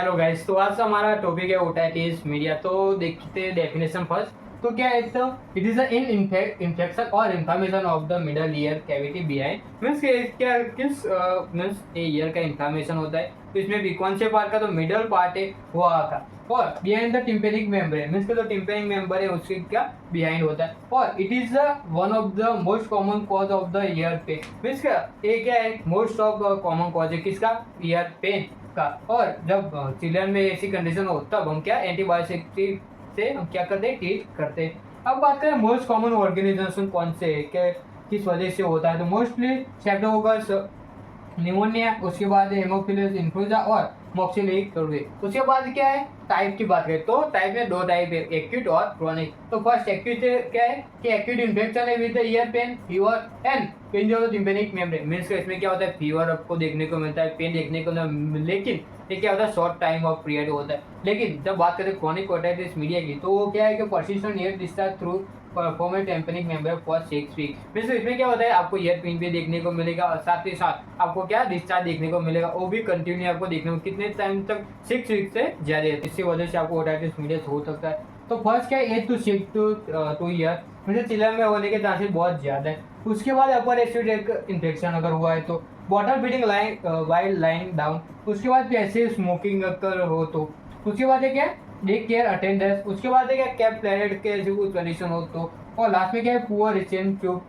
Hello guys, तो आज हमारा टॉपिक है ओटाइटिस मीडिया। तो देखते हैं डेफिनेशन फर्स्ट। तो क्या है? तो इट इज इन इन्फेक्शन और inflammation of the middle ear cavity behind. Means क्या किस मीन्स ईयर का इन्फ्लामेशन होता है। तो इसमें भी कौन से पार्ट का? तो मिडल पार्ट है वो का, और behind the tympanic membrane means जो टिम्पेनिक मेम्बर है उसके क्या बिहाइंड होता है। और it is one of the most common cause of the ear pain. Means ये क्या है? मोस्ट ऑफ कॉमन कॉज है किसका? ईयर पेन का। और जब चिल्ड्रन में ऐसी कंडीशन हो तब हम क्या एंटीबायोटिक से हम क्या करते हैं? ट्रीट करते हैं। अब बात करें मोस्ट कॉमन ऑर्गेनाइजेशन कौन से है, किस वजह से होता है। तो मोस्टली स्ट्रेप्टोकोकस निमोनिया, उसके बाद हेमोफिलस इन्फ्लुएंजा और मॉक्सिलिक टोर्वे। उसके बाद क्या है? टाइप की बात करें तो टाइप में दो टाइप है, एक्यूट और क्रोनिक। तो फर्स्ट एक्यूट क्या है कि एक्यूट इन्फेक्शन है with ear pain, fever and pain of the tympanic membrane. Means इसमें क्या होता है? फीवर आपको देखने को मिलता है, पेन देखने को ना, लेकिन ये क्या होता है? शॉर्ट टाइम ऑफ पीरियड होता है। लेकिन जब बात करें क्रोनिक ओटाइटिस मीडिया की, तो वो क्या है कि persistent ear discharge through perforated tympanic membrane for 6 week. Means इसमें क्या होता है? आपको ईयर पेन भी देखने को मिलेगा और साथ ही साथ आपको क्या डिस्चार्ज देखने को मिलेगा, वो भी कंटिन्यू आपको देखने को कितने टाइम तक? 6 वीक से ज्यादा। इसी वजह से आपको ओटाइटिस मीडिया हो सकता है। तो फर्स्ट क्या है? 8 to 6 to 2 ईयर मुझे चिल्ड्रन में होने के चांसेस बहुत ज्यादा है। उसके बाद अपर रेस्पिरेटरी इन्फेक्शन अगर हुआ है तो bottle feeding line while line down. उसके बाद ऐसे स्मोकिंग अगर हो तो उसके बाद है क्या? Take care attendance. उसके बाद है क्या? कैप प्लेनेट के ऐसी कुछ कंडीशन हो तो। और लास्ट में क्या है? पुअर रिचेन ट्यूब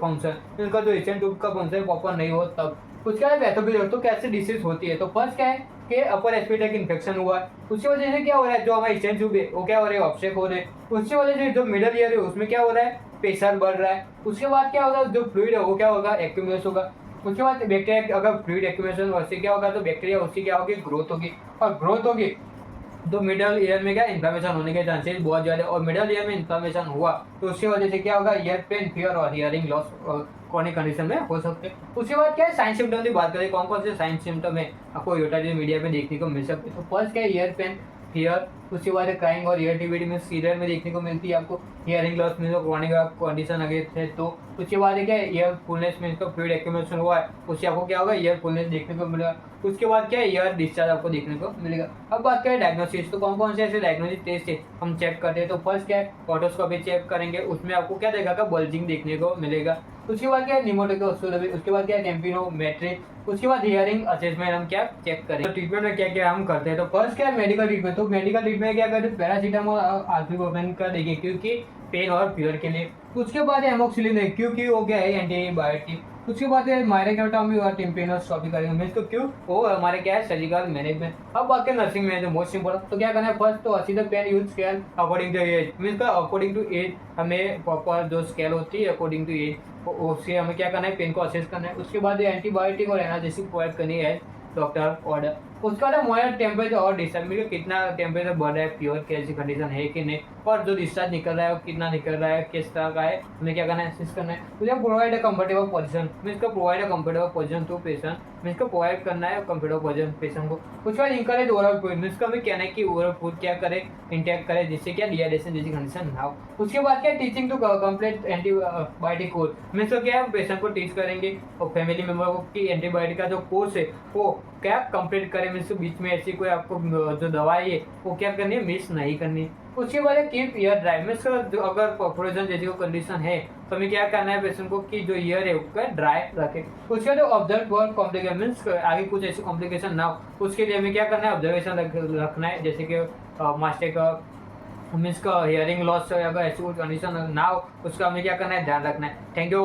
फंक्शन, इनका जो रिचेन ट्यूब का फंक्शन प्रॉपर नहीं हो तब। उसके बाद पैथोलॉजी तो कैसे डिसीज होती है। तो फर्स्ट क्या है कि अपर रेस्पिरेटरी इन्फेक्शन हुआ है, उसकी वजह से क्या हो रहा है? जो हमारे रिचेन ट्यूब है वो क्या हो रहा है? ऑब्स्ट्रक्ट हो रहे हैं। उसकी वजह से जो मिडल ईयर है उसमें क्या हो रहा है? प्रेशर बढ़ रहा है। उसके बाद क्या होगा? जो फ्लूइड है वो क्या होगा? एक्यूमुलेट होगा। उसके बाद बैक्टीरिया, अगर फ्लूइड एक्यूमुलेशन उससे क्या होगा? तो बैक्टीरिया उसकी क्या होगी? ग्रोथ होगी। और ग्रोथ होगी तो मिडल ईयर में क्या इन्फ्लामेशन होने के चांसेस बहुत ज्यादा। और मिडल ईयर में इन्फ्लामेशन हुआ तो उसकी वजह से क्या होगा? ईयर पेन, फीवर और हियरिंग लॉस क्रोनिक कंडीशन में हो सकते हैं। उसके बाद क्या है? साइन सिम्टम की बात करें, कौन कौन से साइन सिम्टम है आपको ओटाइटिस मीडिया में देखने को मिल सकते हैं। तो फर्स्ट क्या है? Ear pain, fever. उसके बाद क्राइंग और इरिटेबिलिटी में सीरियर में देखने को मिलती है आपको। हियरिंग लॉस में जो क्रोनिक कंडीशन अगर है तो। उसके बाद क्या है? ईयर फुलनेस में इसका फ्लूइड एक्यूमुलेशन हुआ है, उससे आपको क्या होगा? ईयर फुलनेस देखने को मिलेगा। उसके बाद क्या है? ईयर डिस्चार्ज आपको देखने को मिलेगा। अब बात करें डायग्नोसिस, तो कौन कौन से ऐसे डायग्नोसिस टेस्ट है हम चेक करते हैं। तो फर्स्ट क्या है? ऑटोस्कोपी चेक करेंगे, उसमें आपको क्या देखेगा? बल्जिंग देखने को मिलेगा। उसके बाद क्या है? निमोनिकोस्कोपी। उसके बाद क्या है? टेम्पिनोमेट्री। उसके बाद हियरिंग असेसमेंट हम क्या चेक करें। तो ट्रीटमेंट में क्या क्या हम करते हैं। तो फर्स्ट क्या है? Medical treatment. तो मेडिकल ट्रीटमेंट क्या करते हैं? पैरासीटामोल और आइबुप्रोफेन का देंगे क्योंकि पेन और फीवर के लिए। उसके बाद है एमोक्सिलिन है क्योंकि वो क्या है? एंटीबायोटिक। उसके बाद है मायरेक्टोमी और टिम्पेनोस्कोपी करेंगे। मींस तो क्यों? वो हमारे क्या है? Surgical management. अब बात करें नर्सिंग में जो मोस्ट इंपोर्टेंट, तो क्या करना है? फर्स्ट तो assess the pain use scale according to age. Means का अकॉर्डिंग टू एज हमें प्रॉपर जो स्केल होती है अकॉर्डिंग टू एज उससे हमें क्या करना है? पेन को असेस करना है। उसके बाद एंटीबायोटिक और एनाल्जेसिक प्रोवाइड करनी है डॉक्टर ऑर्डर। उसका ना मॉनिटर टेम्परेचर और डिस्चार्ज, कितना टेम्परेचर बढ़ रहा है, फीवर की ऐसी कंडीशन है कि नहीं, और जो डिस्चार्ज निकल रहा है वो कितना निकल रहा है, किस तरह का है, हमें क्या करना है? असेस करना है। मुझे provide a comfortable position, means का provide a comfortable position to patient, means का प्रोवाइड करना है कंफर्टेबल पोजीशन पेशेंट को। उसके बाद इंकरेज ओरल फूड, मींस का हमें कहना है कि ओरल फूड क्या करे? इंटेक करे, जिससे क्या डिहाइड्रेशन जैसी कंडीशन ना हो। उसके बाद क्या? Teaching to complete antibiotic course, means तो क्या है? पेशेंट को टीच करेंगे और फैमिली मेंबर को कि एंटीबायोटिक का जो कोर्स है वो क्या कंप्लीट करें। मीन्स बीच में ऐसी कोई आपको जो दवाई है वो क्या करनी है? मिस नहीं करनी। उसके बाद कीप ईयर ड्राई, मीन्स जो अगर परफोरेशन जैसी कोई कंडीशन है तो हमें क्या करना है? पेशेंट को कि जो ईयर है उसका ड्राई रखे। उसके बाद ऑब्जर्व फॉर कॉम्प्लिकेशन, मीन्स आगे कुछ ऐसी कॉम्प्लिकेशन ना हो उसके लिए हमें क्या करना है? ऑब्जर्वेशन रखना है, जैसे कि मास्टर का मीन्स का हियरिंग लॉस अगर ऐसी कोई कंडीशन ना हो उसका हमें क्या करना है? ध्यान रखना है। Thank you.